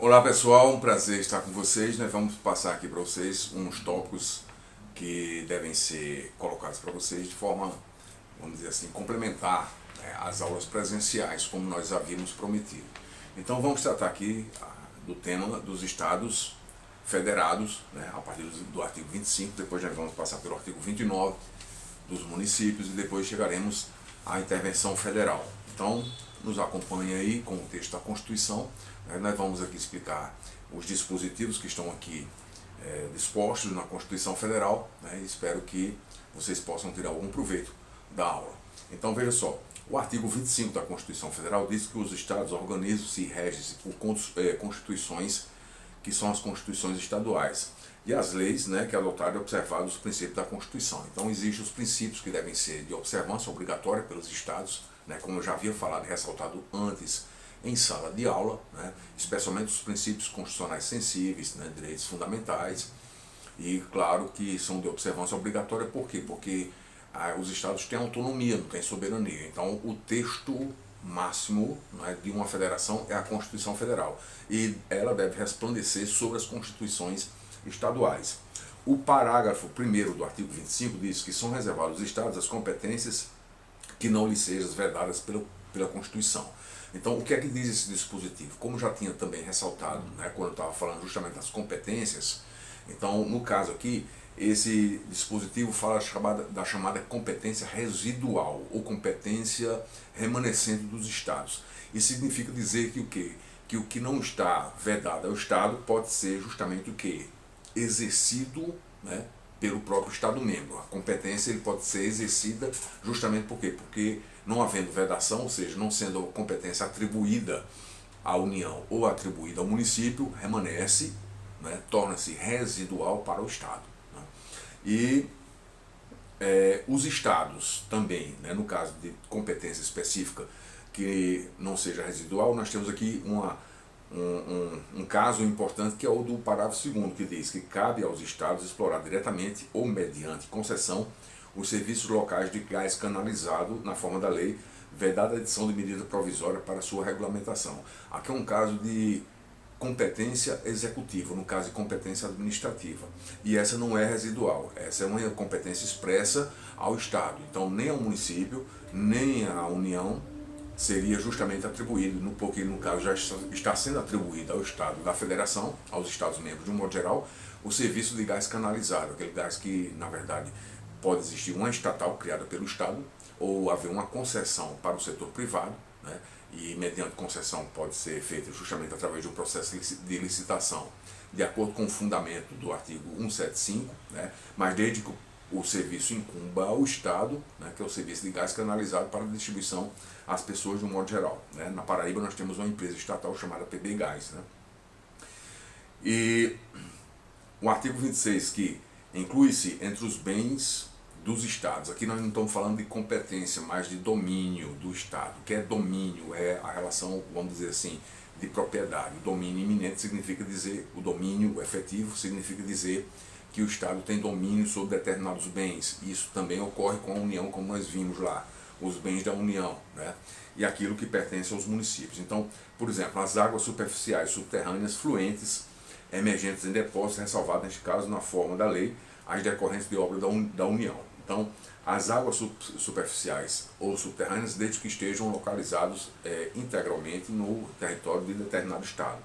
Olá pessoal, um prazer estar com vocês. Nós vamos passar aqui para vocês uns tópicos que devem ser colocados para vocês de forma, vamos dizer assim, complementar, né, às aulas presenciais, como nós havíamos prometido. Então vamos tratar aqui do tema dos estados federados, né, a partir do artigo 25, depois nós vamos passar pelo artigo 29 dos municípios e depois chegaremos à intervenção federal. Então nos acompanhe aí com o texto da Constituição. Nós vamos aqui explicar os dispositivos que estão aqui dispostos na Constituição Federal, né, e espero que vocês possam tirar algum proveito da aula. Então veja só, o artigo 25 da Constituição Federal diz que os estados organizam-se e regem-se por constituições que são as constituições estaduais e as leis, né, que adotaram e observaram os princípios da Constituição. Então existem os princípios que devem ser de observância obrigatória pelos estados, né, como eu já havia falado e ressaltado antes em sala de aula, né, especialmente os princípios constitucionais sensíveis, né, direitos fundamentais, e claro que são de observância obrigatória. Por quê? Porque os estados têm autonomia, não têm soberania. Então o texto máximo, né, de uma federação é a Constituição Federal e ela deve resplandecer sobre as constituições estaduais. O parágrafo 1º do artigo 25 diz que são reservados aos estados as competências que não lhes sejam vedadas pela Constituição. Então, o que é que diz esse dispositivo? Como já tinha também ressaltado, né, quando eu estava falando justamente das competências, então, no caso aqui, esse dispositivo fala da chamada competência residual, ou competência remanescente dos estados. Isso significa dizer que o quê? Que o que não está vedado ao estado pode ser justamente o quê? Exercido, né, pelo próprio estado-membro. A competência ele pode ser exercida justamente por quê? Porque não havendo vedação, ou seja, não sendo a competência atribuída à União ou atribuída ao município, remanesce, né, torna-se residual para o Estado. Né? E os estados também, né, no caso de competência específica que não seja residual, nós temos aqui um caso importante, que é o do parágrafo 2º, que diz que cabe aos estados explorar diretamente ou mediante concessão os serviços locais de gás canalizado na forma da lei, vedada a edição de medida provisória para sua regulamentação. Aqui é um caso de competência executiva, no caso de competência administrativa. E essa não é residual, essa é uma competência expressa ao Estado. Então nem ao município, nem à União seria justamente atribuído, porque no caso já está sendo atribuído ao Estado da Federação, aos Estados-membros de um modo geral, o serviço de gás canalizado, aquele gás que, na verdade, pode existir uma estatal criada pelo Estado ou haver uma concessão para o setor privado, né, e mediante concessão pode ser feita justamente através de um processo de licitação, de acordo com o fundamento do artigo 175, né, mas desde que o serviço incumba ao Estado, né, que é o serviço de gás canalizado para distribuição às pessoas de um modo geral. Né. Na Paraíba nós temos uma empresa estatal chamada PB Gás. Né. E o artigo 26, que inclui-se entre os bens dos estados. Aqui nós não estamos falando de competência, mas de domínio do Estado. O que é domínio? É a relação, vamos dizer assim, de propriedade. O domínio iminente significa dizer, o domínio efetivo significa dizer que o Estado tem domínio sobre determinados bens. Isso também ocorre com a União, como nós vimos lá, os bens da União, né? E aquilo que pertence aos municípios. Então, por exemplo, as águas superficiais, subterrâneas, fluentes, emergentes em depósitos, ressalvadas neste caso na forma da lei, as decorrentes de obra da União. Então, as águas superficiais ou subterrâneas, desde que estejam localizados integralmente no território de determinado estado.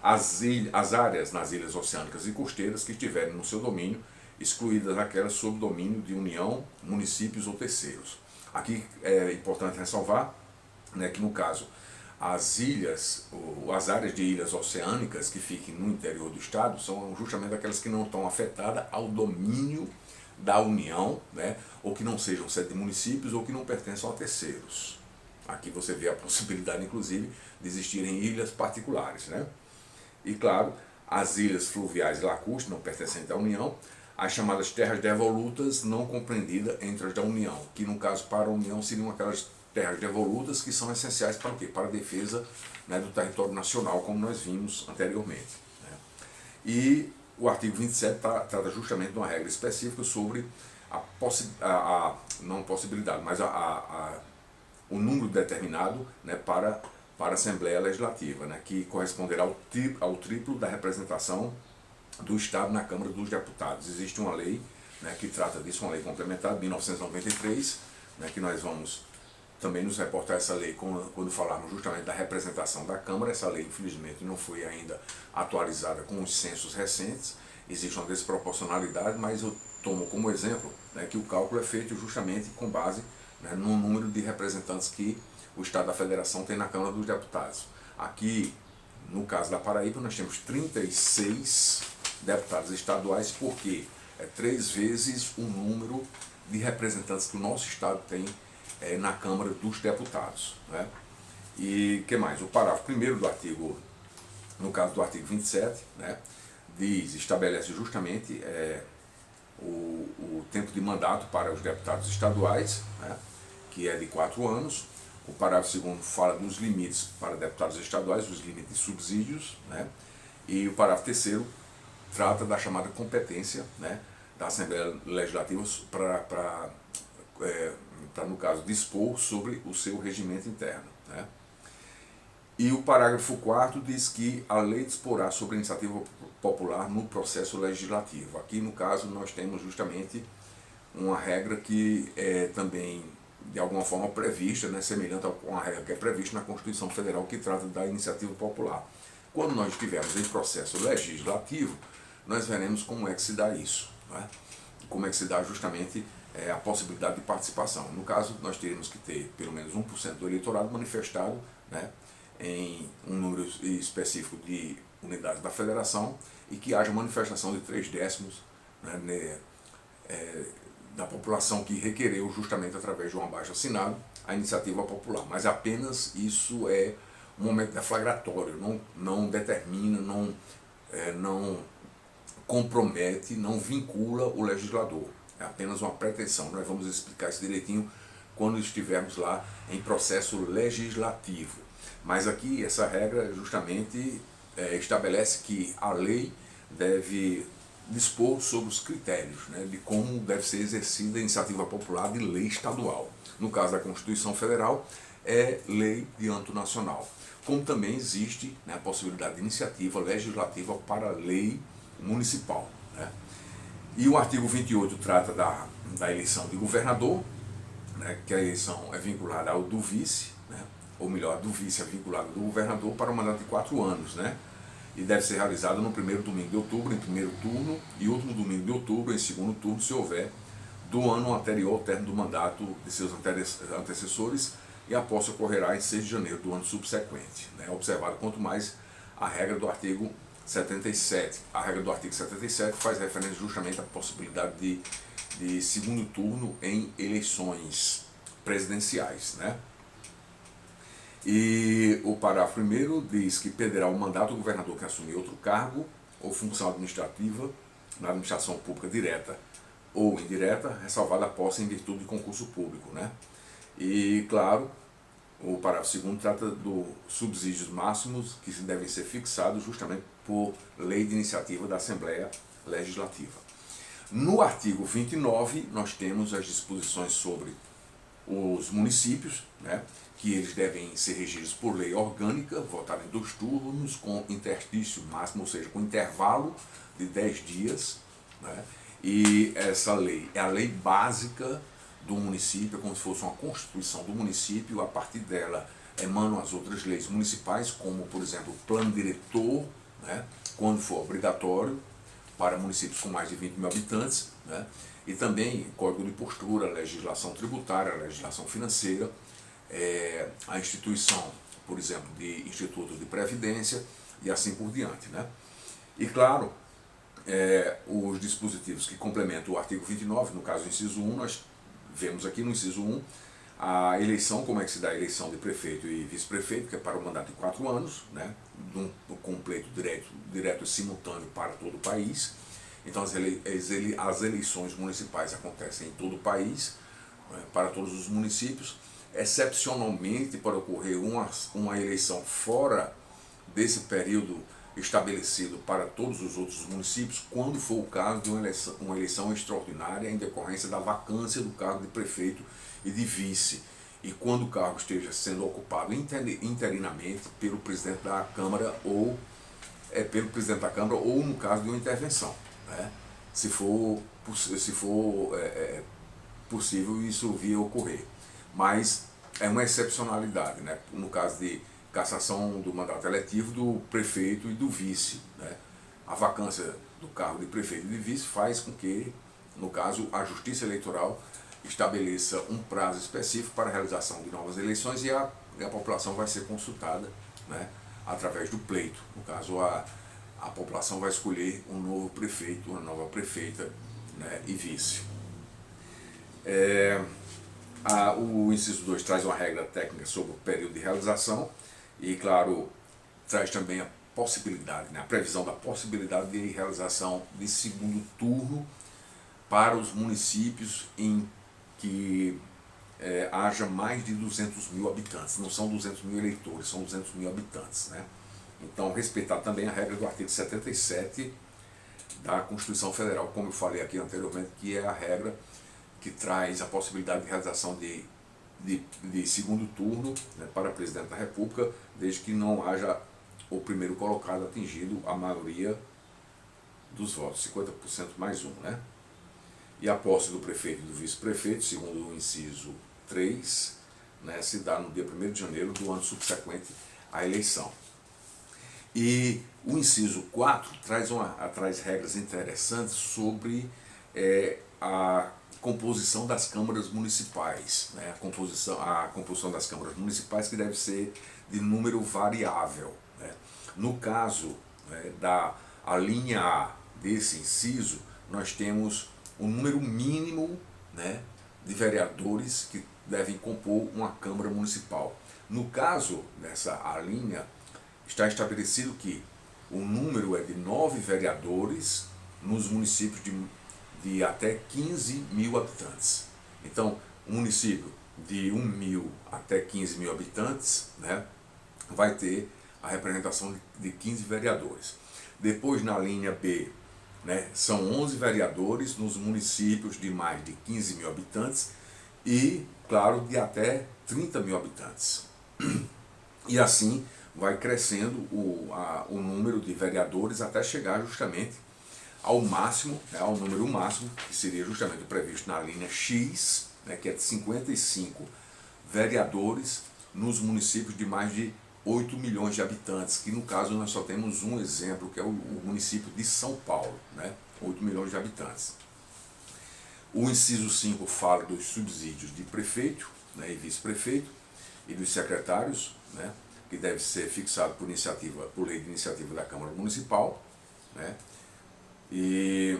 As áreas nas ilhas oceânicas e costeiras que estiverem no seu domínio, excluídas aquelas sob domínio de União, municípios ou terceiros. Aqui é importante ressalvar, né, que no caso as ilhas, as áreas de ilhas oceânicas que fiquem no interior do estado são justamente aquelas que não estão afetadas ao domínio da União, né, ou que não sejam sede de municípios ou que não pertençam a terceiros. Aqui você vê a possibilidade, inclusive, de existirem ilhas particulares. Né? E, claro, as ilhas fluviais e lacustres não pertencentes à União, as chamadas terras devolutas não compreendidas entre as da União, que no caso para a União seriam aquelas terras devolutas que são essenciais para o quê? Para a defesa, né, do território nacional, como nós vimos anteriormente. Né? E o artigo 27 trata justamente de uma regra específica sobre não possibilidade, mas o número determinado, né, para para a Assembleia Legislativa, né, que corresponderá ao triplo da representação do Estado na Câmara dos Deputados. Existe uma lei, né, que trata disso, uma lei complementar de 1993, né, que nós vamos também nos reportar essa lei quando falarmos justamente da representação da Câmara. Essa lei, infelizmente, não foi ainda atualizada com os censos recentes, existe uma desproporcionalidade, mas eu tomo como exemplo, né, que o cálculo é feito justamente com base, né, no número de representantes que o Estado da Federação tem na Câmara dos Deputados. Aqui, no caso da Paraíba, nós temos 36 deputados estaduais, porque é 3 vezes o número de representantes que o nosso Estado tem na Câmara dos Deputados, né? E que mais? O parágrafo 1º do artigo, no caso do artigo 27, né, estabelece justamente o tempo de mandato para os deputados estaduais, né, que é de 4 anos. O parágrafo 2º fala dos limites para deputados estaduais, os limites de subsídios, né, e o parágrafo 3º trata da chamada competência, né, da Assembleia Legislativa para no caso, dispor sobre o seu regimento interno, né? E o parágrafo 4º diz que a lei disporá sobre a iniciativa popular no processo legislativo. Aqui, no caso, nós temos justamente uma regra que é também, de alguma forma, prevista, né, semelhante a uma regra que é prevista na Constituição Federal, que trata da iniciativa popular. Quando nós estivermos em processo legislativo, nós veremos como é que se dá isso, né? Como é que se dá justamente a possibilidade de participação. No caso, nós teríamos que ter pelo menos 1% do eleitorado manifestado, né, em um número específico de unidades da federação, e que haja manifestação de 3/10, né, da população que requereu justamente através de um abaixo-assinado a iniciativa popular. Mas apenas isso é um momento deflagratório, não determina, não compromete, não vincula o legislador. É apenas uma pretensão. Nós vamos explicar isso direitinho quando estivermos lá em processo legislativo. Mas aqui essa regra justamente estabelece que a lei deve dispor sobre os critérios, né, de como deve ser exercida a iniciativa popular de lei estadual. No caso da Constituição Federal, é lei de âmbito nacional. Como também existe, né, a possibilidade de iniciativa legislativa para lei municipal, né? E o artigo 28 trata da eleição de governador, né, que a eleição é vinculada ao do vice, né, ou melhor, do vice é vinculado do governador para um mandato de 4 anos, né, e deve ser realizado no primeiro domingo de outubro, em primeiro turno, e último domingo de outubro, em segundo turno, se houver, do ano anterior ao término do mandato de seus antecessores, e a posse ocorrerá em 6 de janeiro do ano subsequente, né, observado quanto mais a regra do artigo 77. A regra do artigo 77 faz referência justamente à possibilidade de segundo turno em eleições presidenciais, né? E o parágrafo 1º diz que perderá o mandato do governador que assumir outro cargo ou função administrativa na administração pública direta ou indireta, ressalvada a posse em virtude de concurso público, né? E, claro, o parágrafo 2º trata dos subsídios máximos que devem ser fixados justamente por lei de iniciativa da Assembleia Legislativa. No artigo 29, nós temos as disposições sobre os municípios, né, que eles devem ser regidos por lei orgânica, votada em 2 turnos, com interstício máximo, ou seja, com intervalo de 10 dias, né, e essa lei é a lei básica do município, é como se fosse uma constituição do município. A partir dela emanam as outras leis municipais, como, por exemplo, o plano diretor, né, quando for obrigatório, para municípios com mais de 20 mil habitantes, né, e também código de postura, legislação tributária, legislação financeira, a instituição, por exemplo, de instituto de previdência e assim por diante, né. E, claro, os dispositivos que complementam o artigo 29, no caso, o inciso 1, nós vemos aqui no inciso 1 a eleição, como é que se dá a eleição de prefeito e vice-prefeito, que é para o mandato de 4 anos, né, com pleito direto e simultâneo para todo o país. Então as eleições municipais acontecem em todo o país, para todos os municípios. Excepcionalmente, para ocorrer uma eleição fora desse período estabelecido para todos os outros municípios, quando for o caso de uma eleição extraordinária em decorrência da vacância do cargo de prefeito e de vice. e quando o cargo esteja sendo ocupado interinamente pelo presidente da Câmara ou pelo presidente da Câmara ou no caso de uma intervenção, né? Se for possível isso vir a ocorrer. Mas é uma excepcionalidade, né? No caso de cassação do mandato eletivo do prefeito e do vice, né? A vacância do cargo de prefeito e de vice faz com que, no caso, a Justiça Eleitoral estabeleça um prazo específico para a realização de novas eleições e a população vai ser consultada, né, através do pleito. No caso, a população vai escolher um novo prefeito, uma nova prefeita, né, e vice. O inciso 2 traz uma regra técnica sobre o período de realização e, claro, traz também a possibilidade, né, a previsão da possibilidade de realização de segundo turno para os municípios em que haja mais de 200 mil habitantes. Não são 200 mil eleitores, são 200 mil habitantes, né? Então, respeitar também a regra do artigo 77 da Constituição Federal, como eu falei aqui anteriormente, que é a regra que traz a possibilidade de realização de segundo turno, né, para presidente da República, desde que não haja o primeiro colocado atingido a maioria dos votos, 50% mais um, né? E a posse do prefeito e do vice-prefeito, segundo o inciso 3, né, se dá no dia 1º de janeiro do ano subsequente à eleição. E o inciso 4 traz regras interessantes sobre a composição das câmaras municipais, né? A composição das câmaras municipais, que deve ser de número variável, né? No caso, né, a linha A desse inciso, nós temos um número mínimo, né, de vereadores que devem compor uma Câmara Municipal. No caso dessa linha, está estabelecido que o número é de 9 vereadores nos municípios de até 15 mil habitantes. Então, um município de 1.000 até 15 mil habitantes, né, vai ter a representação de 15 vereadores. Depois, na linha B, né, são 11 vereadores nos municípios de mais de 15 mil habitantes e, claro, de até 30 mil habitantes. E assim vai crescendo o número de vereadores até chegar justamente ao máximo, né, ao número máximo, que seria justamente o previsto na linha X, né, que é de 55 vereadores nos municípios de mais de 8 milhões de habitantes, que no caso nós só temos um exemplo, que é o município de São Paulo, né, 8 milhões de habitantes. O inciso 5 fala dos subsídios de prefeito, né, e vice-prefeito e dos secretários, né, que deve ser fixado por lei de iniciativa da Câmara Municipal, né, e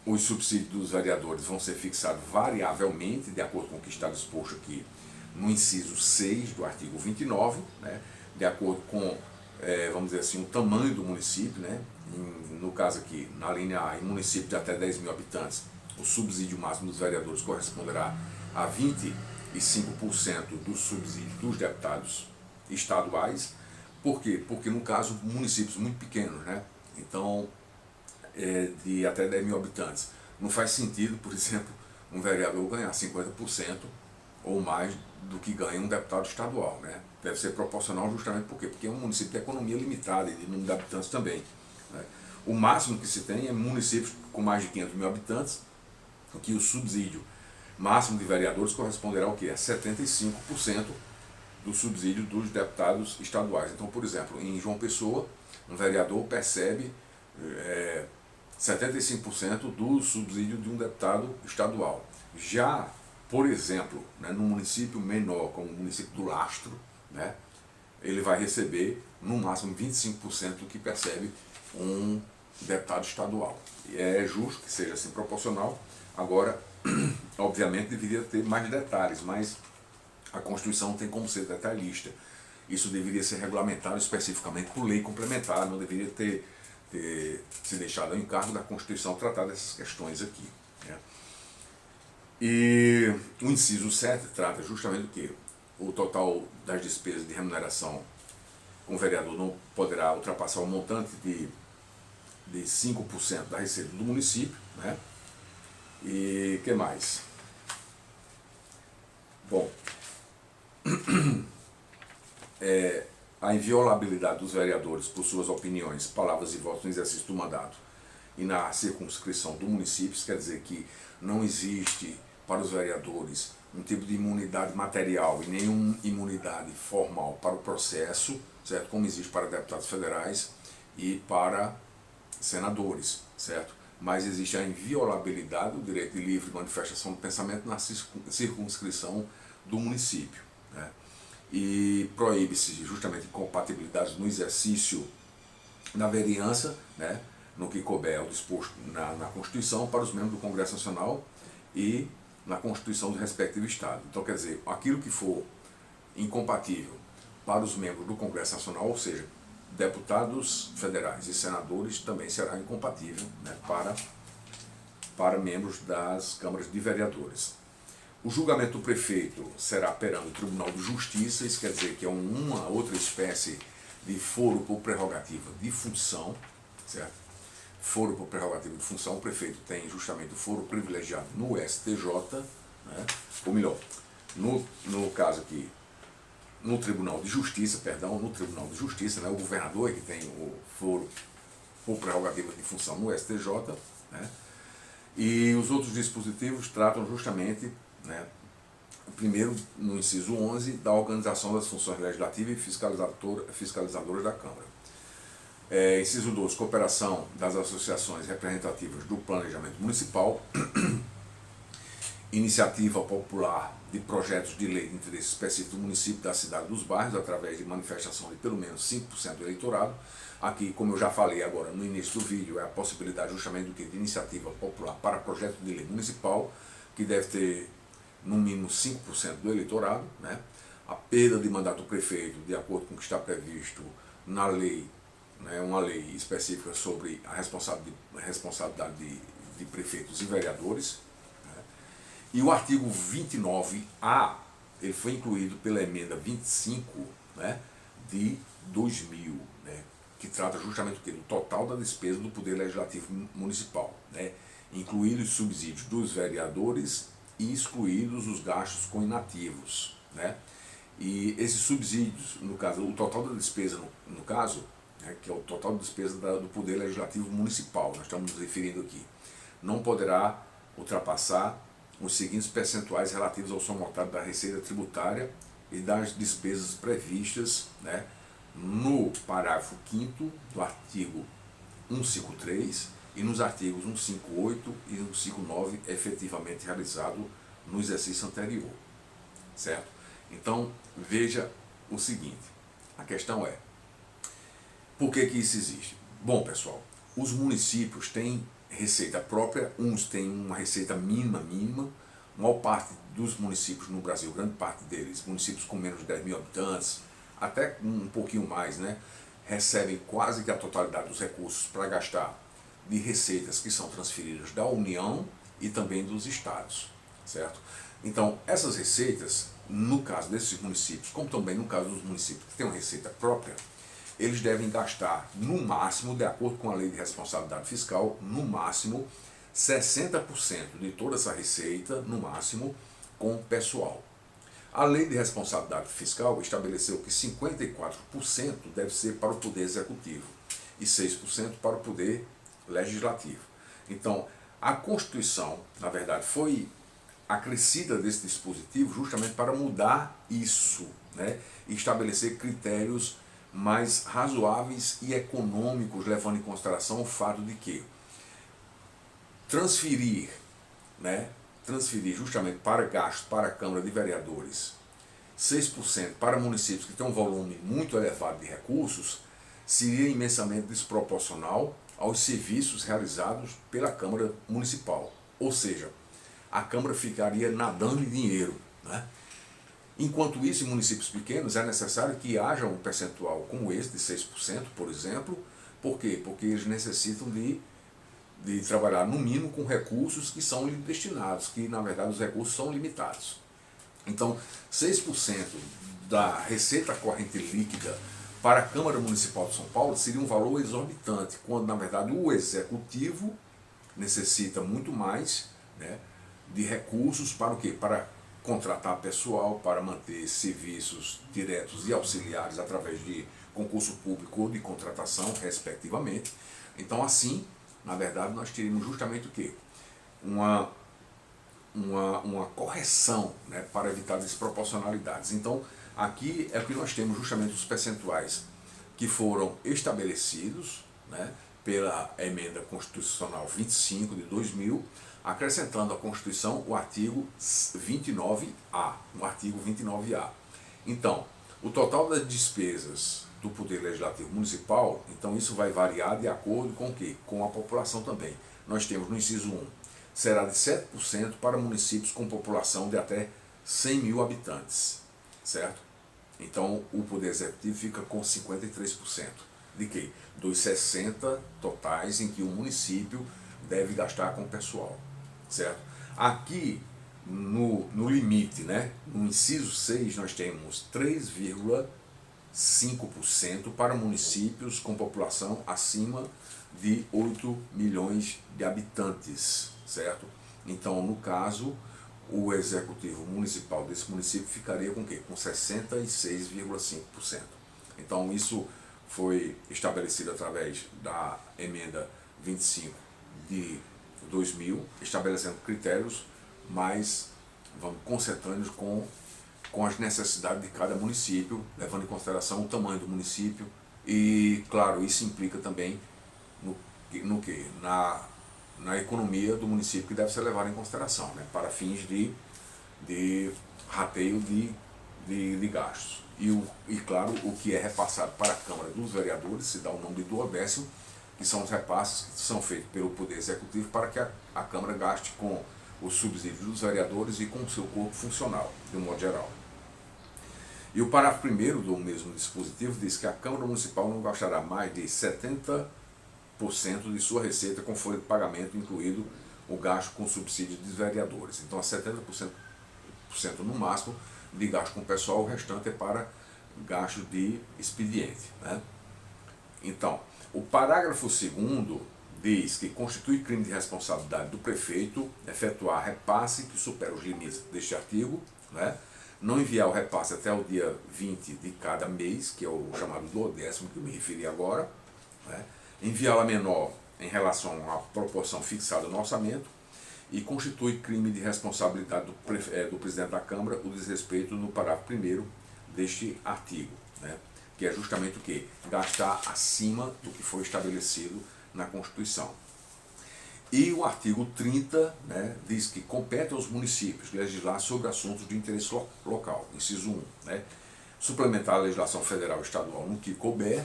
os subsídios dos vereadores vão ser fixados variavelmente, de acordo com o que está disposto aqui no inciso 6 do artigo 29, né, de acordo com, vamos dizer assim, o tamanho do município, né, no caso aqui, na linha A, em município de até 10 mil habitantes, o subsídio máximo dos vereadores corresponderá a 25% do subsídio dos deputados estaduais. Por quê? Porque no caso, municípios muito pequenos, né, então, de até 10 mil habitantes, não faz sentido, por exemplo, um vereador ganhar 50% ou mais do que ganha um deputado estadual, né? Deve ser proporcional justamente por quê? Porque é um município de economia limitada e de número de habitantes também, né? O máximo que se tem é municípios com mais de 500 mil habitantes, que o subsídio máximo de vereadores corresponderá ao quê? A 75% do subsídio dos deputados estaduais. Então, por exemplo, em João Pessoa, um vereador percebe 75% do subsídio de um deputado estadual. Já, por exemplo, né, num município menor, como o município do Lastro, né, ele vai receber no máximo 25% do que percebe um deputado estadual. E é justo que seja assim proporcional. Agora, obviamente, deveria ter mais detalhes, mas a Constituição não tem como ser detalhista. Isso deveria ser regulamentado especificamente por lei complementar, não deveria ter se deixado ao encargo da Constituição tratar dessas questões aqui, né? E o inciso 7 trata justamente do que? O total das despesas de remuneração com o vereador não poderá ultrapassar o montante de 5% da receita do município, né? E o que mais? Bom, A inviolabilidade dos vereadores por suas opiniões, palavras e votos no exercício do mandato e na circunscrição do município, isso quer dizer que não existe para os vereadores um tipo de imunidade material e nenhuma imunidade formal para o processo, certo? Como existe para deputados federais e para senadores, certo? Mas existe a inviolabilidade do direito de livre manifestação do pensamento na circunscrição do município, né? E proíbe-se justamente incompatibilidades no exercício da vereança, né, no que couber o disposto na Constituição para os membros do Congresso Nacional e na Constituição do respectivo Estado. Então, quer dizer, aquilo que for incompatível para os membros do Congresso Nacional, ou seja, deputados federais e senadores, também será incompatível, né, para membros das câmaras de vereadores. O julgamento do prefeito será perante o Tribunal de Justiça, isso quer dizer que é uma outra espécie de foro por prerrogativa de função, certo? Foro por prerrogativa de função, o prefeito tem justamente o foro privilegiado no STJ, né? Ou melhor, no caso aqui, no Tribunal de Justiça, né? O governador é que tem o foro por prerrogativa de função no STJ, né? E os outros dispositivos tratam justamente, né, primeiro, no inciso 11, da organização das funções legislativas e fiscalizadoras da Câmara. Inciso 12, cooperação das associações representativas do planejamento municipal, iniciativa popular de projetos de lei de interesse específico do município, da cidade, dos bairros, através de manifestação de pelo menos 5% do eleitorado. Aqui, como eu já falei agora no início do vídeo, é a possibilidade justamente do que de iniciativa popular para projeto de lei municipal, que deve ter no mínimo 5% do eleitorado, né? A perda de mandato do prefeito, de acordo com o que está previsto na lei, né, uma lei específica sobre a responsabilidade de prefeitos e vereadores, né? E o artigo 29A, ele foi incluído pela emenda 25, né, de 2000, né, que trata justamente do total da despesa do Poder Legislativo Municipal, né, incluídos os subsídios dos vereadores e excluídos os gastos com inativos, né? E esses subsídios, no caso, o total da despesa, no caso, né, que é o total da despesa do Poder Legislativo Municipal, nós estamos nos referindo aqui, não poderá ultrapassar os seguintes percentuais relativos ao somatório da receita tributária e das despesas previstas, né, no parágrafo 5º do artigo 153 e nos artigos 158 e 159 efetivamente realizado no exercício anterior, certo? Então, veja o seguinte, a questão é, por que isso existe? Bom, pessoal, os municípios têm receita própria, uns têm uma receita mínima, a maior parte dos municípios no Brasil, grande parte deles, municípios com menos de 10 mil habitantes, até um pouquinho mais, né, recebem quase que a totalidade dos recursos para gastar de receitas que são transferidas da União e também dos estados, certo? Então, essas receitas, no caso desses municípios, como também no caso dos municípios que têm uma receita própria, eles devem gastar, no máximo, de acordo com a Lei de Responsabilidade Fiscal, no máximo 60% de toda essa receita, no máximo, com pessoal. A Lei de Responsabilidade Fiscal estabeleceu que 54% deve ser para o Poder Executivo e 6% para o Poder Legislativo. Então, a Constituição, na verdade, foi acrescida desse dispositivo justamente para mudar isso, né, e estabelecer critérios mais razoáveis e econômicos, levando em consideração o fato de que transferir justamente para gastos para a Câmara de Vereadores 6% para municípios que têm um volume muito elevado de recursos seria imensamente desproporcional aos serviços realizados pela Câmara Municipal. Ou seja, a Câmara ficaria nadando em dinheiro, né? Enquanto isso, em municípios pequenos é necessário que haja um percentual como esse, de 6%, por exemplo. Por quê? Porque eles necessitam de trabalhar no mínimo com recursos que são destinados, que na verdade os recursos são limitados. Então, 6% da receita corrente líquida para a Câmara Municipal de São Paulo seria um valor exorbitante, quando na verdade o Executivo necessita muito mais, né, de recursos para o quê? Para contratar pessoal para manter serviços diretos e auxiliares através de concurso público ou de contratação, respectivamente. Então, assim, na verdade, nós teríamos justamente o quê? Uma correção, né, para evitar desproporcionalidades. Então, aqui é o que nós temos justamente os percentuais que foram estabelecidos, né, pela Emenda Constitucional 25 de 2000, acrescentando à Constituição o artigo 29A, o artigo 29A. Então, o total das despesas do Poder Legislativo Municipal, então isso vai variar de acordo com o quê? Com a população também. Nós temos no inciso 1, será de 7% para municípios com população de até 100 mil habitantes, certo? Então, o Poder Executivo fica com 53%. De quê? Dos 60 totais em que o município deve gastar com o pessoal, certo? Aqui, no limite, né, no inciso 6, nós temos 3,5% para municípios com população acima de 8 milhões de habitantes, certo? Então, no caso, o executivo municipal desse município ficaria com o quê? Com 66,5%. Então, isso foi estabelecido através da emenda 25 de 2000, estabelecendo critérios mais, consentâneos com as necessidades de cada município, levando em consideração o tamanho do município e, claro, isso implica também no que? Na economia do município, que deve ser levada em consideração, né, para fins de rateio de gastos. E, claro, o que é repassado para a Câmara dos Vereadores se dá o nome de duodécimo, que são os repasses que são feitos pelo Poder Executivo para que a Câmara gaste com os subsídios dos vereadores e com o seu corpo funcional, de um modo geral. E o parágrafo 1º do mesmo dispositivo diz que a Câmara Municipal não gastará mais de 70% de sua receita com folha de pagamento, incluído o gasto com subsídio dos vereadores. Então, a 70% no máximo de gasto com o pessoal, o restante é para gasto de expediente, né? Então, o parágrafo 2º diz que constitui crime de responsabilidade do prefeito efetuar repasse que supera os limites deste artigo, né? Não enviar o repasse até o dia 20 de cada mês, que é o chamado duodécimo que eu me referi agora, né? Enviá-la menor em relação à proporção fixada no orçamento, e constitui crime de responsabilidade do presidente da Câmara o desrespeito no parágrafo 1º deste artigo, né? Que é justamente o que? Gastar acima do que foi estabelecido na Constituição. E o artigo 30, né, diz que compete aos municípios legislar sobre assuntos de interesse local, inciso 1, né? Suplementar a legislação federal e estadual no que couber.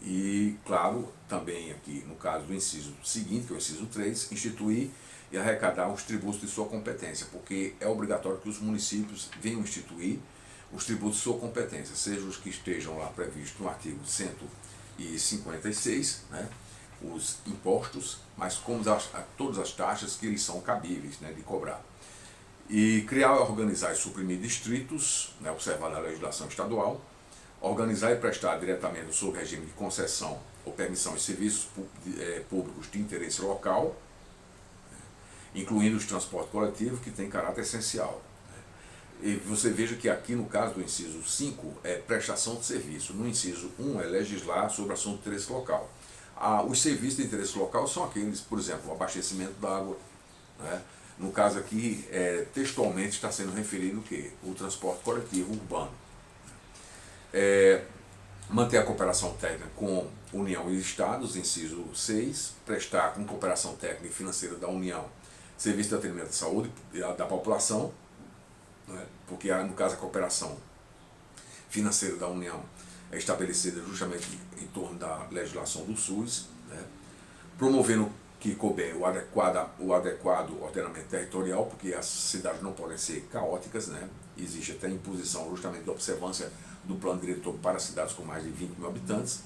E, claro, também aqui no caso do inciso seguinte, que é o inciso 3, instituir e arrecadar os tributos de sua competência, porque é obrigatório que os municípios venham instituir os tributos de sua competência, sejam os que estejam lá previstos no artigo 156, né, os impostos, mas como todas as taxas que lhes são cabíveis, né, de cobrar. E criar, organizar e suprimir distritos, né, observando a legislação estadual, organizar e prestar diretamente sob regime de concessão ou permissão de serviços públicos de interesse local, incluindo os transportes coletivos, que tem caráter essencial. E você veja que aqui no caso do inciso 5 é prestação de serviço, no inciso 1 é legislar sobre assunto de interesse local. Os serviços de interesse local são aqueles, por exemplo, o abastecimento d'água, né? No caso aqui, textualmente está sendo referido o quê? O transporte coletivo urbano. Manter a cooperação técnica com União e Estados, inciso 6, prestar com cooperação técnica e financeira da União serviço de atendimento à saúde da população, né? Porque no caso a cooperação financeira da União é estabelecida justamente em torno da legislação do SUS, né? Promovendo que couber o adequado ordenamento territorial, porque as cidades não podem ser caóticas, né? Existe até imposição justamente da observância do plano diretor para cidades com mais de 20 mil habitantes.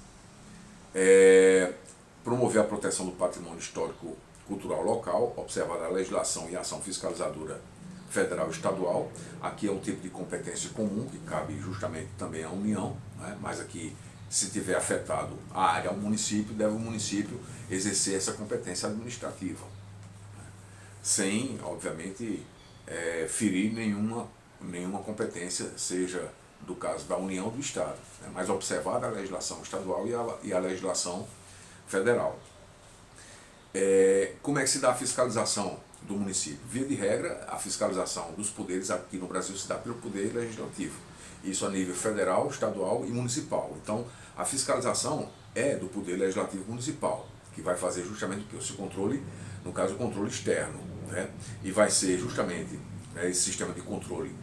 Promover a proteção do patrimônio histórico cultural local, observar a legislação e a ação fiscalizadora federal e estadual. Aqui é um tipo de competência comum que cabe justamente também à União, né? Mas aqui, se tiver afetado a área ao município, deve o município exercer essa competência administrativa, né? Sem, obviamente, ferir nenhuma competência, seja do caso da União ou do Estado, né? Mas observada a legislação estadual e a legislação federal. Como é que se dá a fiscalização do município? Via de regra, a fiscalização dos poderes aqui no Brasil se dá pelo poder legislativo. Isso a nível federal, estadual e municipal. Então, a fiscalização é do poder legislativo municipal, que vai fazer justamente o que? O seu controle, no caso o controle externo, né? E vai ser justamente, né, esse sistema de controle,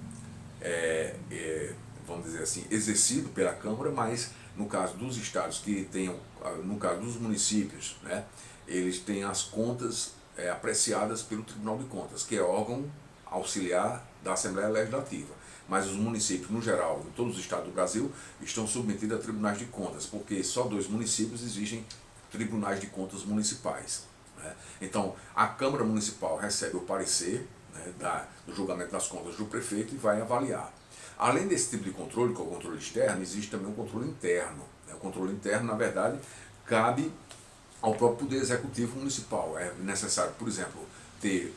vamos dizer assim, exercido pela Câmara, mas no caso dos estados que tenham, no caso dos municípios, né, eles têm as contas apreciadas pelo Tribunal de Contas, que é órgão auxiliar da Assembleia Legislativa. Mas os municípios, no geral, em todos os estados do Brasil, estão submetidos a tribunais de contas, porque só 2 municípios existem tribunais de contas municipais, né? Então, a Câmara Municipal recebe o parecer, né, do julgamento das contas do prefeito e vai avaliar. Além desse tipo de controle, que é o controle externo, existe também um controle interno, né? O controle interno, na verdade, cabe ao próprio Poder Executivo Municipal. É necessário, por exemplo, ter,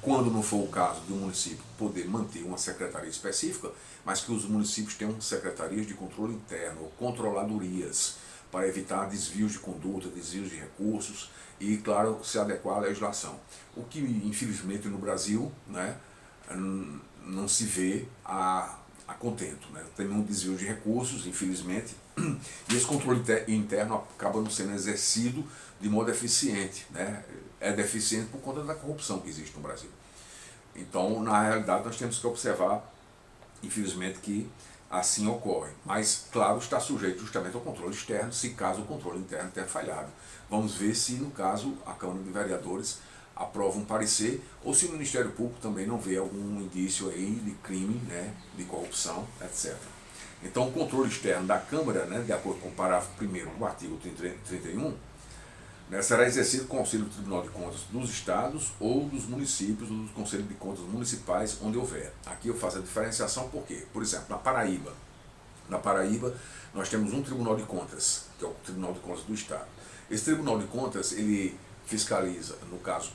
quando não for o caso do município, poder manter uma secretaria específica, mas que os municípios tenham secretarias de controle interno, ou controladorias, para evitar desvios de conduta, desvios de recursos e, claro, se adequar à legislação. O que, infelizmente, no Brasil, né, não se vê a contento, né? Tem um desvio de recursos, infelizmente, e esse controle interno acaba não sendo exercido de modo eficiente, né? É deficiente por conta da corrupção que existe no Brasil. Então, na realidade, nós temos que observar, infelizmente, que assim ocorre. Mas, claro, está sujeito justamente ao controle externo, se caso o controle interno tenha falhado. Vamos ver se, no caso, a Câmara de Vereadores aprova um parecer, ou se o Ministério Público também não vê algum indício aí de crime, né, de corrupção, etc. Então, o controle externo da Câmara, né, de acordo com o parágrafo 1º do artigo 31, né, será exercido com auxílio do Tribunal de Contas dos Estados ou dos municípios ou dos Conselhos de Contas Municipais, onde houver. Aqui eu faço a diferenciação porque, por exemplo, na Paraíba nós temos um Tribunal de Contas, que é o Tribunal de Contas do Estado. Esse Tribunal de Contas, ele fiscaliza, no caso,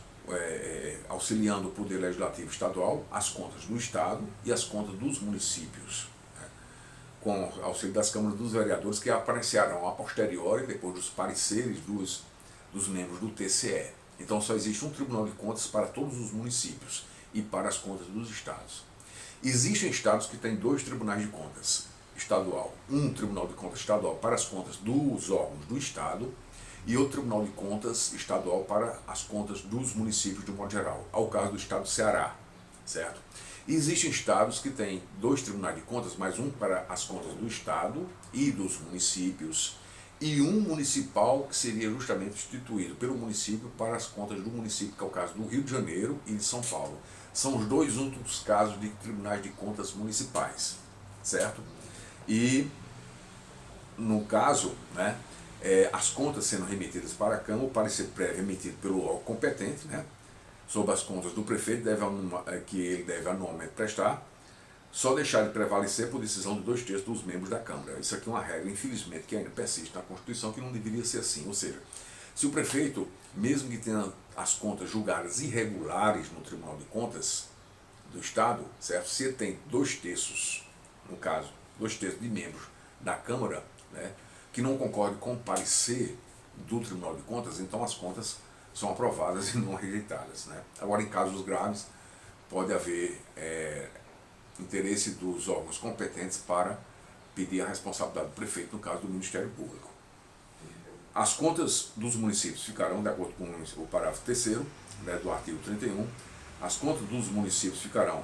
auxiliando o Poder Legislativo Estadual, as contas do Estado e as contas dos municípios, né, com auxílio das câmaras dos vereadores, que apreciarão a posteriori, depois dos pareceres dos membros do TCE. Então só existe um Tribunal de Contas para todos os municípios e para as contas dos estados. Existem estados que têm 2 tribunais de contas estadual. Um Tribunal de Contas estadual para as contas dos órgãos do estado e outro Tribunal de Contas estadual para as contas dos municípios de um modo geral. Ao caso do estado do Ceará, certo? E existem estados que têm 2 tribunais de contas, mas um para as contas do estado e dos municípios, e um municipal que seria justamente instituído pelo município para as contas do município, que é o caso do Rio de Janeiro e de São Paulo. São os 2 únicos casos de tribunais de contas municipais, certo? E, no caso, né, as contas sendo remetidas para a Câmara, o parecer prévio emitido pelo órgão competente, né, sobre as contas do prefeito, que ele deve anualmente prestar, só deixar de prevalecer por decisão de 2/3 dos membros da Câmara. Isso aqui é uma regra, infelizmente, que ainda persiste na Constituição, que não deveria ser assim. Ou seja, se o prefeito, mesmo que tenha as contas julgadas irregulares no Tribunal de Contas do Estado, certo? Se ele tem 2/3, no caso, 2/3 de membros da Câmara, né, que não concordem com o parecer do Tribunal de Contas, então as contas são aprovadas e não rejeitadas, né? Agora, em casos graves, pode haver interesse dos órgãos competentes para pedir a responsabilidade do prefeito, no caso do Ministério Público. As contas dos municípios ficarão, de acordo com o parágrafo 3º, né, do artigo 31, as contas dos municípios ficarão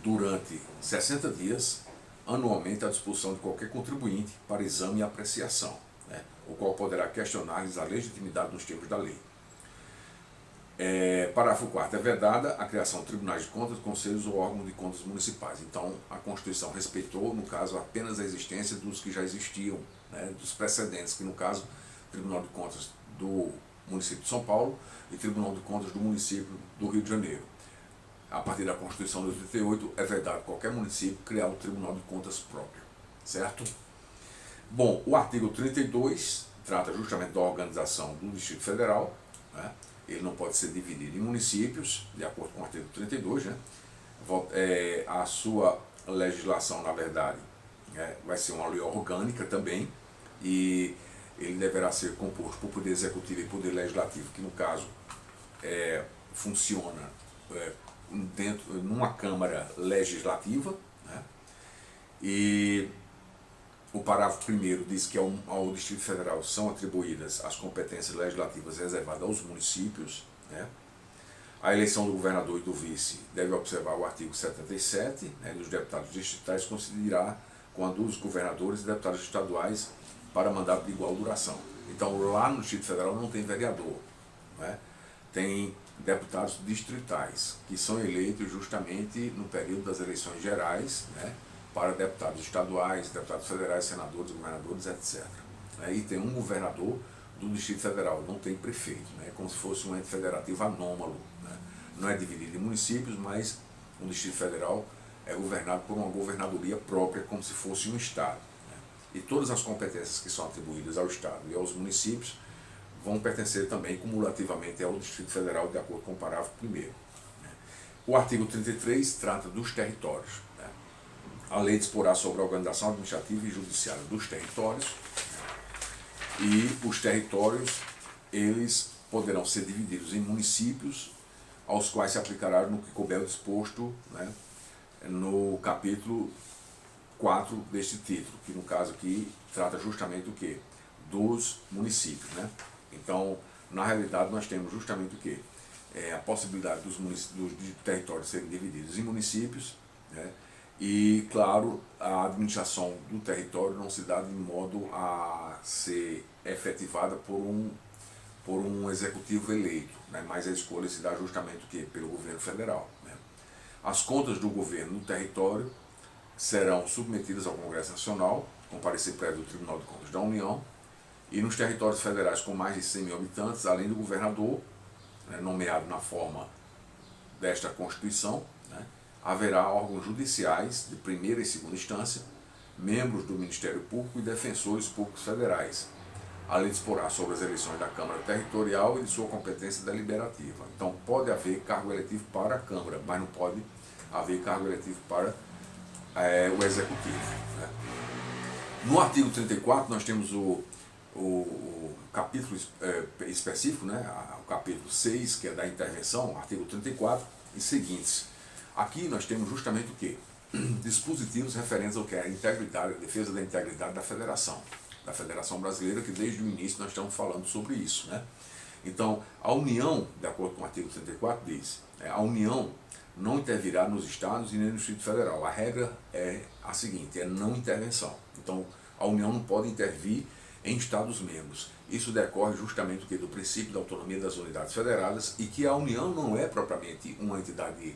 durante 60 dias, anualmente, à disposição de qualquer contribuinte para exame e apreciação, né, o qual poderá questionar-lhes a legitimidade nos termos da lei. Parágrafo 4º. É vedada a criação de tribunais de contas, conselhos ou órgãos de contas municipais. Então, a Constituição respeitou, no caso, apenas a existência dos que já existiam, né, dos precedentes, que no caso, Tribunal de Contas do município de São Paulo e Tribunal de Contas do município do Rio de Janeiro. A partir da Constituição de 88, é vedado qualquer município criar um Tribunal de Contas próprio, certo? Bom, o artigo 32 trata justamente da organização do Distrito Federal, né? Ele não pode ser dividido em municípios, de acordo com o artigo 32, né? a sua legislação, na verdade, vai ser uma lei orgânica também, e ele deverá ser composto por poder executivo e poder legislativo, que no caso funciona numa Câmara Legislativa, né? E o parágrafo 1º diz que ao Distrito Federal são atribuídas as competências legislativas reservadas aos municípios, né? A eleição do governador e do vice deve observar o artigo 77, né, dos deputados distritais, considerar quando os governadores e deputados estaduais para mandato de igual duração. Então, lá no Distrito Federal não tem vereador, né? Tem deputados distritais, que são eleitos justamente no período das eleições gerais, né, para deputados estaduais, deputados federais, senadores, governadores, etc. E tem um governador do Distrito Federal, não tem prefeito, né, como se fosse um ente federativo anômalo, né? Não é dividido em municípios, mas o Distrito Federal é governado por uma governadoria própria, como se fosse um estado, né? E todas as competências que são atribuídas ao estado e aos municípios vão pertencer também cumulativamente ao Distrito Federal, de acordo com o parágrafo 1º. O artigo 33 trata dos territórios. A lei disporá sobre a organização administrativa e judiciária dos territórios, e os territórios, eles poderão ser divididos em municípios, aos quais se aplicará no que couber o disposto, né, no capítulo 4 deste título, que no caso aqui trata justamente o quê? Dos municípios, né? Então, na realidade, nós temos justamente o quê? A possibilidade dos territórios serem divididos em municípios, né? E, claro, a administração do território não se dá de modo a ser efetivada por um executivo eleito, né? Mas a escolha se dá justamente o quê? Pelo governo federal, né? As contas do governo no território serão submetidas ao Congresso Nacional, com parecer prévio do Tribunal de Contas da União, e nos territórios federais com mais de 100 mil habitantes, além do governador, né, nomeado na forma desta Constituição, né, haverá órgãos judiciais de primeira e segunda instância, membros do Ministério Público e defensores públicos federais. A lei disporá sobre as eleições da Câmara Territorial e de sua competência deliberativa. Então, pode haver cargo eletivo para a Câmara, mas não pode haver cargo eletivo para o Executivo, né? No artigo 34, nós temos o capítulo específico, né, o capítulo 6, que é da intervenção, artigo 34 e seguintes. Aqui nós temos justamente o quê? Dispositivos referentes ao que é a integridade, a defesa da integridade da Federação Brasileira, que desde o início nós estamos falando sobre isso, né? Então, a União, de acordo com o artigo 34, diz, a União não intervirá nos estados e nem no Distrito Federal. A regra é a seguinte, é não intervenção. Então, a União não pode intervir em Estados-membros. Isso decorre justamente do princípio da autonomia das unidades federadas, e que a União não é propriamente uma entidade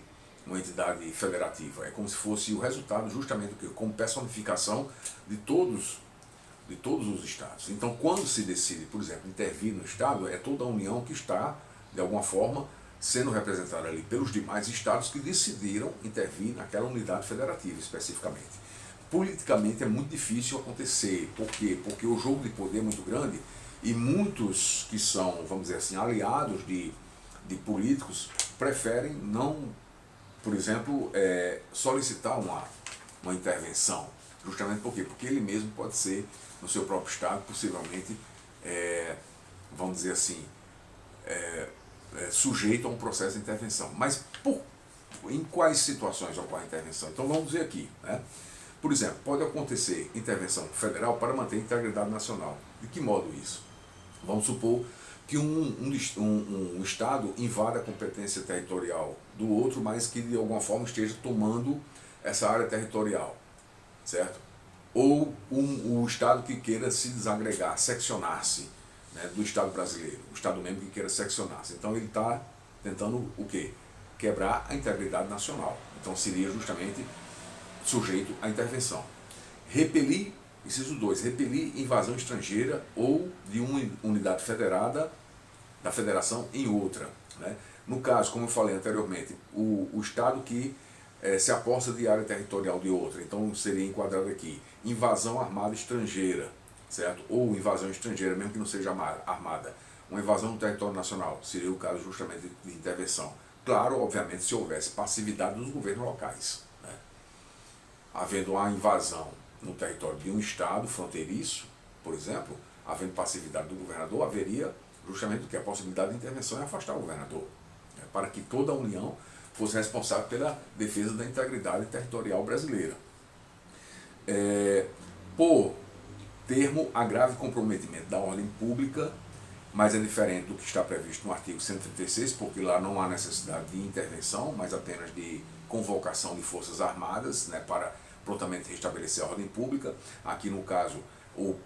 federativa. É como se fosse o resultado justamente como personificação de todos os estados. Então, quando se decide, por exemplo, intervir no estado, é toda a União que está, de alguma forma, sendo representada ali pelos demais estados que decidiram intervir naquela unidade federativa especificamente. Politicamente é muito difícil acontecer. Por quê? Porque o jogo de poder é muito grande, e muitos que são, vamos dizer assim, aliados de políticos preferem não, por exemplo, solicitar uma intervenção. Justamente por quê? Porque ele mesmo pode ser, no seu próprio estado, possivelmente, vamos dizer assim, sujeito a um processo de intervenção. Mas em quais situações ocorre a intervenção? Então vamos dizer aqui, né? Por exemplo, pode acontecer intervenção federal para manter a integridade nacional. De que modo isso? Vamos supor que um estado invada a competência territorial do outro, mas que de alguma forma esteja tomando essa área territorial, certo? Ou o estado que queira se desagregar, seccionar-se, né, do estado brasileiro, o estado membro que queira seccionar-se. Então ele está tentando o quê? Quebrar a integridade nacional. Então seria justamente sujeito à intervenção. Repelir, inciso 2, repelir invasão estrangeira ou de uma unidade federada da federação em outra, né? No caso, como eu falei anteriormente, o estado que se aposta de área territorial de outra, então seria enquadrado aqui, invasão armada estrangeira, certo? Ou invasão estrangeira, mesmo que não seja armada, uma invasão no território nacional, seria o caso justamente de intervenção. Claro, obviamente, se houvesse passividade dos governos locais, né? Havendo uma invasão no território de um estado fronteiriço, por exemplo, havendo passividade do governador, haveria justamente o que? A possibilidade de intervenção e afastar o governador, né? Para que toda a União fosse responsável pela defesa da integridade territorial brasileira. Por termo a grave comprometimento da ordem pública, mas é diferente do que está previsto no artigo 136, porque lá não há necessidade de intervenção, mas apenas de convocação de forças armadas, né, para prontamente restabelecer a ordem pública. Aqui, no caso, o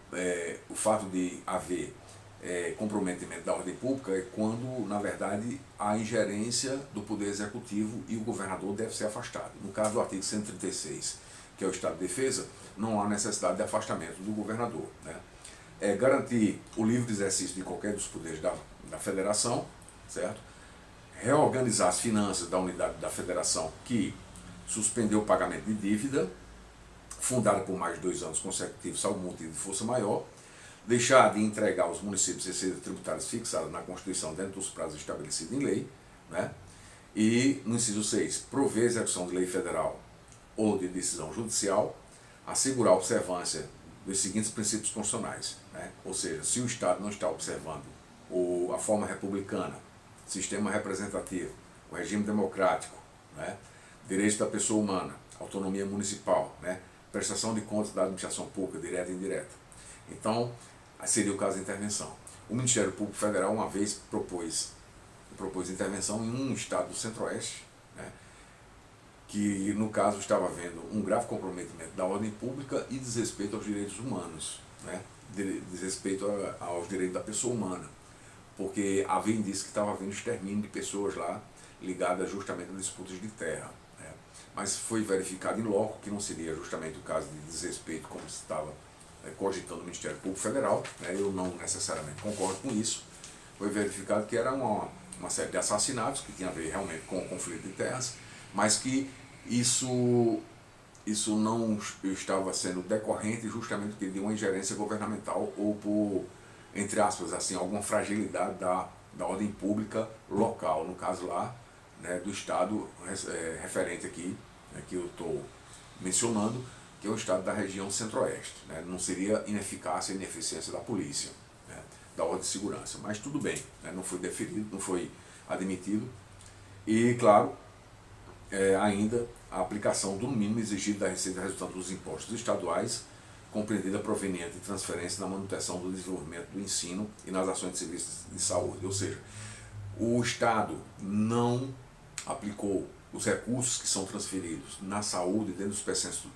fato de haver comprometimento da ordem pública é quando, na verdade, há ingerência do Poder Executivo e o governador deve ser afastado. No caso do artigo 136, que é o estado de defesa, não há necessidade de afastamento do governador, né? Garantir o livre exercício de qualquer dos poderes da federação, certo? Reorganizar as finanças da unidade da federação que suspendeu o pagamento de dívida, fundada por mais de 2 anos consecutivos, salvo motivo de força maior, deixar de entregar aos municípios receitas tributárias fixadas na Constituição dentro dos prazos estabelecidos em lei, né? E, no inciso 6, prover a execução de lei federal ou de decisão judicial, assegurar a observância dos seguintes princípios constitucionais, né? Ou seja, se o Estado não está observando a forma republicana, sistema representativo, o regime democrático, né? Direitos da pessoa humana, autonomia municipal, né? Prestação de contas da administração pública, direta e indireta. Então, seria o caso de intervenção. O Ministério Público Federal uma vez propôs intervenção em um estado do Centro-Oeste, né? Que no caso estava havendo um grave comprometimento da ordem pública e desrespeito aos direitos humanos, né? Desrespeito aos direitos da pessoa humana, porque havia indício que estava havendo extermínio de pessoas lá ligadas justamente a disputas de terra, né? Mas foi verificado em loco que não seria justamente o caso de desrespeito como se estava cogitando o Ministério Público Federal, né? Eu não necessariamente concordo com isso. Foi verificado que era uma série de assassinatos que tinha a ver realmente com o conflito de terras, mas que isso não estava sendo decorrente justamente de uma ingerência governamental ou por, entre aspas, assim, alguma fragilidade da ordem pública local, no caso lá, né, do estado referente aqui, né, que eu estou mencionando, que é o estado da região centro-oeste, né? Não seria ineficácia e ineficiência da polícia, né, da ordem de segurança, mas tudo bem, né, não foi deferido, não foi admitido. E, claro, ainda a aplicação do mínimo exigido da receita resultante dos impostos estaduais, compreendida proveniente de transferência na manutenção do desenvolvimento do ensino e nas ações de serviços de saúde. Ou seja, o Estado não aplicou os recursos que são transferidos na saúde dentro dos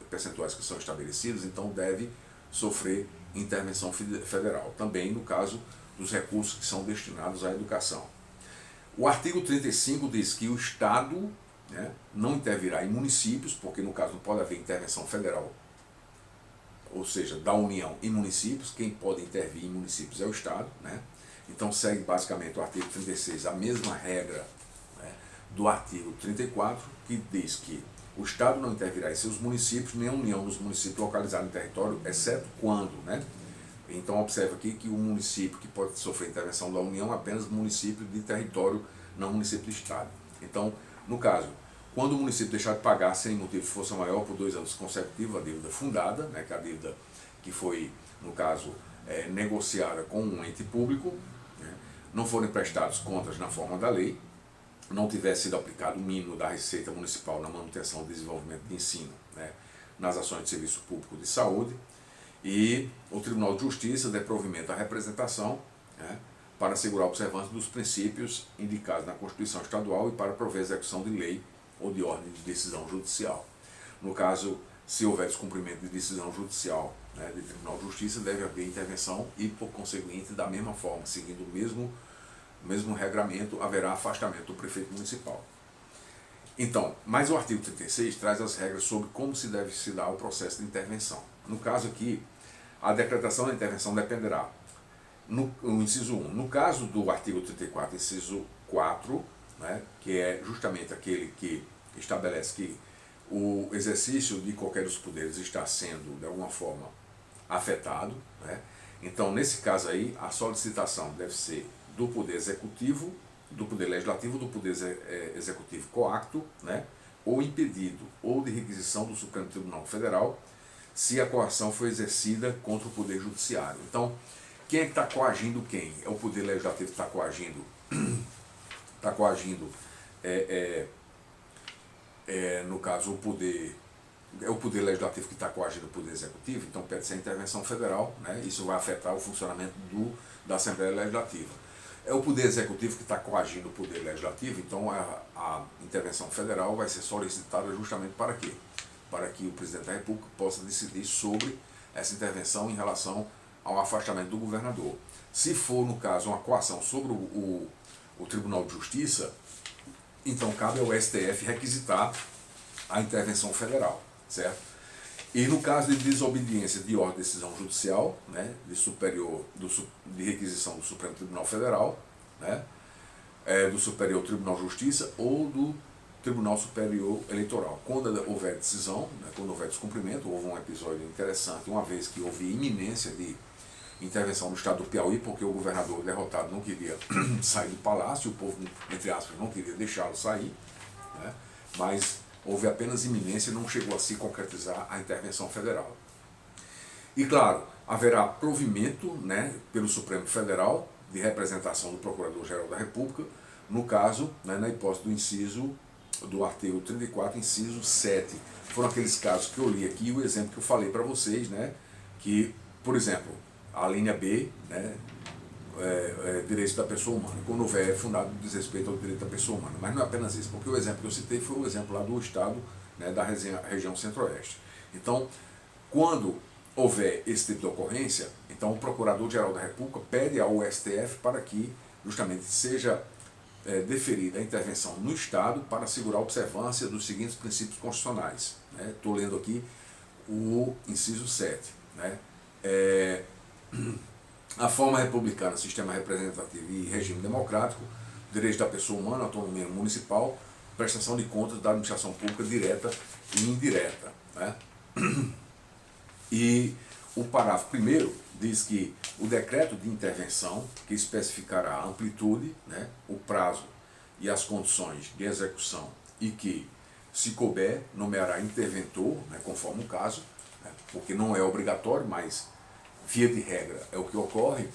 percentuais que são estabelecidos, então deve sofrer intervenção federal. Também no caso dos recursos que são destinados à educação. O artigo 35 diz que o Estado, né, não intervirá em municípios, porque no caso não pode haver intervenção federal, ou seja, da União em municípios. Quem pode intervir em municípios é o Estado, né? Então segue basicamente o artigo 36, a mesma regra, né, do artigo 34, que diz que o Estado não intervirá em seus municípios, nem a União nos municípios localizados no território, exceto quando, né? Então observa aqui que o município que pode sofrer intervenção da União é apenas município de território, não município de Estado. Então, no caso, quando o município deixar de pagar sem motivo de força maior por 2 anos consecutivos a dívida fundada, né, que é a dívida que foi, no caso, negociada com um ente público, né, não forem prestados contas na forma da lei, não tiver sido aplicado o mínimo da receita municipal na manutenção e desenvolvimento de ensino, né, nas ações de serviço público de saúde, e o Tribunal de Justiça der provimento à representação, né, para assegurar a observância dos princípios indicados na Constituição Estadual e para prover a execução de lei ou de ordem de decisão judicial. No caso, se houver descumprimento de decisão judicial, né, de Tribunal de Justiça, deve haver intervenção e, por conseguinte, da mesma forma, seguindo o mesmo regramento, haverá afastamento do prefeito municipal. Então, mas o artigo 36 traz as regras sobre como se deve se dar o processo de intervenção. No caso aqui, a decretação da intervenção dependerá, no inciso 1, no caso do artigo 34, inciso 4, né, que é justamente aquele que estabelece que o exercício de qualquer dos poderes está sendo, de alguma forma, afetado, né? Então, nesse caso aí, a solicitação deve ser do Poder Executivo, do Poder Legislativo ou do Poder Executivo coacto, né, ou impedido, ou de requisição do Supremo Tribunal Federal, se a coação foi exercida contra o Poder Judiciário. Então, quem é que está coagindo quem? É o Poder Legislativo que está coagindo, no caso, é o Poder Legislativo que está coagindo o Poder Executivo, então pede-se a intervenção federal, né? Isso vai afetar o funcionamento da Assembleia Legislativa. É o Poder Executivo que está coagindo o Poder Legislativo, então a intervenção federal vai ser solicitada justamente para quê? Para que o Presidente da República possa decidir sobre essa intervenção em relação ao afastamento do governador. Se for, no caso, uma coação sobre o Tribunal de Justiça, então cabe ao STF requisitar a intervenção federal, certo? E no caso de desobediência de ordem de decisão judicial, né, de requisição do Supremo Tribunal Federal, né, do Superior Tribunal de Justiça ou do Tribunal Superior Eleitoral. Quando houver decisão, né, quando houver descumprimento, houve um episódio interessante, uma vez que houve iminência de intervenção no estado do Piauí, porque o governador derrotado não queria sair do palácio, o povo, entre aspas, não queria deixá-lo sair, né, mas houve apenas iminência e não chegou a se concretizar a intervenção federal. E claro, haverá provimento, né, pelo Supremo Federal de representação do Procurador-Geral da República, no caso, né, na hipótese do inciso do artigo 34, inciso 7. Foram aqueles casos que eu li aqui, o exemplo que eu falei para vocês, né, que, por exemplo, a linha B, né, direitos da pessoa humana, quando houver fundado desrespeito ao direito da pessoa humana. Mas não é apenas isso, porque o exemplo que eu citei foi o exemplo lá do estado, né, da região centro-oeste. Então, quando houver esse tipo de ocorrência, então o Procurador-Geral da República pede ao STF para que justamente seja deferida a intervenção no Estado para assegurar a observância dos seguintes princípios constitucionais. Estou lendo aqui o inciso 7. Né? A forma republicana, sistema representativo e regime democrático, direitos da pessoa humana, autonomia municipal, prestação de contas da administração pública direta e indireta. Né? E o parágrafo 1º diz que o decreto de intervenção, que especificará a amplitude, né, o prazo e as condições de execução e que, se couber, nomeará interventor, né, conforme o caso, né, porque não é obrigatório, mas via de regra é o que ocorre,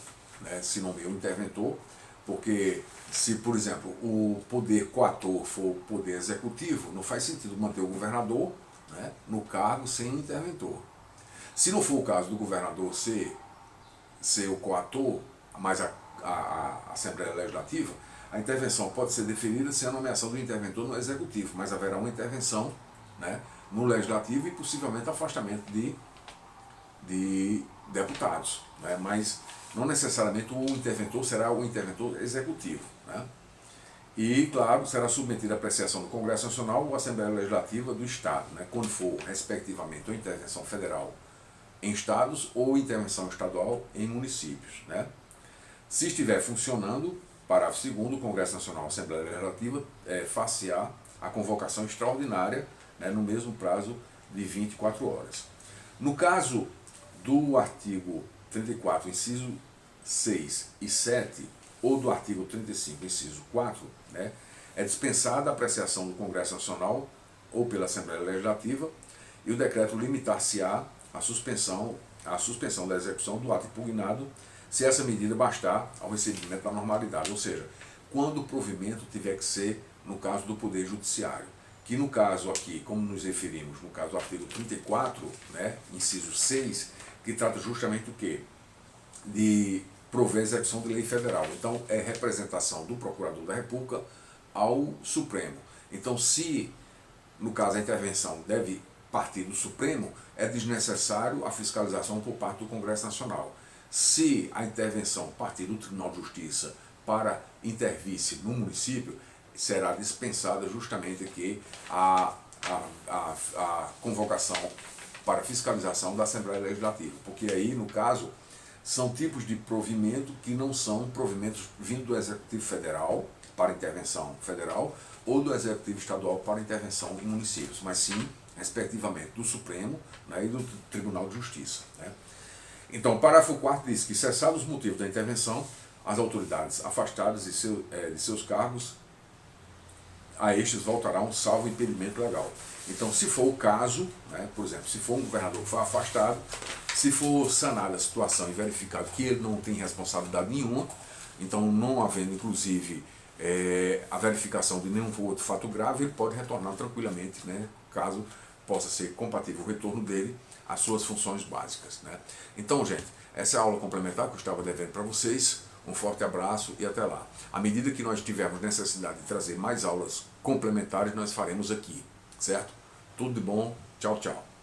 né, se nomeia o interventor, porque se, por exemplo, o poder coator for o poder executivo, não faz sentido manter o governador, né, no cargo sem interventor. Se não for o caso do governador ser o coator, mas a Assembleia Legislativa, a intervenção pode ser deferida sem a nomeação do interventor no Executivo, mas haverá uma intervenção, né, no Legislativo e possivelmente afastamento de deputados. Né, mas não necessariamente o interventor será o interventor executivo. Né, e, claro, será submetido à apreciação do Congresso Nacional ou Assembleia Legislativa do Estado, né, quando for, respectivamente, a intervenção federal em estados ou intervenção estadual em municípios. Né? Se estiver funcionando, parágrafo 2º, o Congresso Nacional e a Assembleia Legislativa far-se-á a convocação extraordinária, né, no mesmo prazo de 24 horas. No caso do artigo 34, inciso 6 e 7, ou do artigo 35, inciso 4, né, é dispensada a apreciação do Congresso Nacional ou pela Assembleia Legislativa e o decreto limitar-se-á a suspensão da execução do ato impugnado, se essa medida bastar ao recebimento da normalidade, ou seja, quando o provimento tiver que ser no caso do Poder Judiciário, que no caso aqui, como nos referimos, no caso do artigo 34, né, inciso 6, que trata justamente do quê? De prover a execução de lei federal. Então, é representação do Procurador da República ao Supremo. Então, se, no caso, a intervenção deve partir do Supremo, é desnecessário a fiscalização por parte do Congresso Nacional. Se a intervenção partir do Tribunal de Justiça para intervir-se no município, será dispensada justamente aqui a convocação para fiscalização da Assembleia Legislativa, porque aí, no caso, são tipos de provimento que não são provimentos vindo do Executivo Federal para intervenção federal ou do Executivo Estadual para intervenção em municípios, mas sim, respectivamente, do Supremo, né, e do Tribunal de Justiça. Né. Então, o parágrafo 4º diz que, cessados os motivos da intervenção, as autoridades afastadas de seus cargos, a estes voltará um salvo impedimento legal. Então, se for o caso, né, por exemplo, se for um governador que foi afastado, se for sanada a situação e verificado que ele não tem responsabilidade nenhuma, então não havendo inclusive a verificação de nenhum outro fato grave, ele pode retornar tranquilamente, né, caso possa ser compatível o retorno dele às suas funções básicas, né. Então, gente, essa é a aula complementar que eu estava devendo para vocês. Um forte abraço e até lá. À medida que nós tivermos necessidade de trazer mais aulas complementares, nós faremos aqui, certo? Tudo de bom, tchau, tchau.